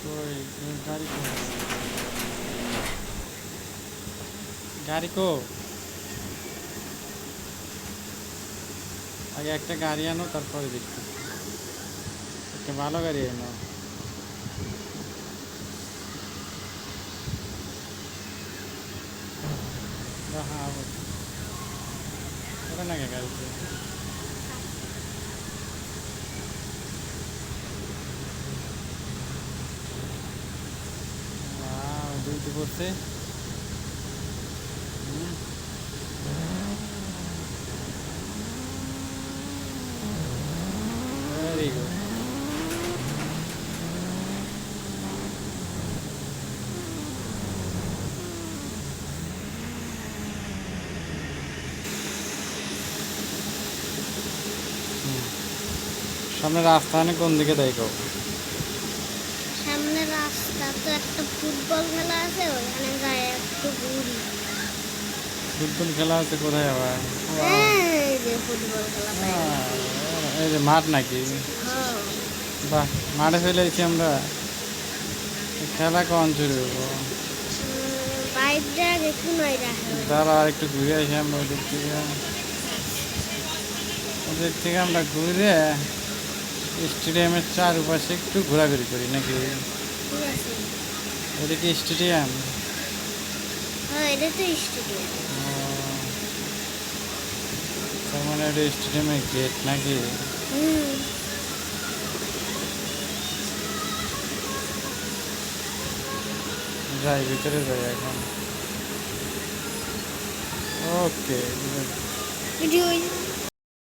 কই গাড়ি কো গাড়ি কো আগে একটা গাড়ি আনো তারপরে দেখছি একটা ভালো গাড়ি আনো হ্যাঁ ওটা নাকি গাড়িতে দুইটি করছে ভেরি গুড সামনে রাস্তা অনেক কোন দিকে দেখো সামনে রাস্তা তো একটা ফুটবল খেলা আছে ওখানে যাই একটু ঘুরি ফুটবল খেলা আছে কোথায় আবার এই যে ফুটবল খেলা এই যে মাঠ নাকি বাহ মাঠে ফেলে এসেছি আমরা খেলা কখন শুরু হবো বাইকটা দেখি নয় রাখে দাঁড়া আর একটু ঘুরে আসি আমরা ওদের থেকে আমরা ঘুরে স্টেডিয়ামের চারপাশে একটু ঘোরাঘুরি করি নাকি ঠিক আছে ওটা কি স্টেডিয়াম হ্যাঁ এটা তো স্টেডিয়াম তার মানে ওটা স্টেডিয়ামের গেট নাকি যাই ভিতরে যাই এখন ওকে ভিডিও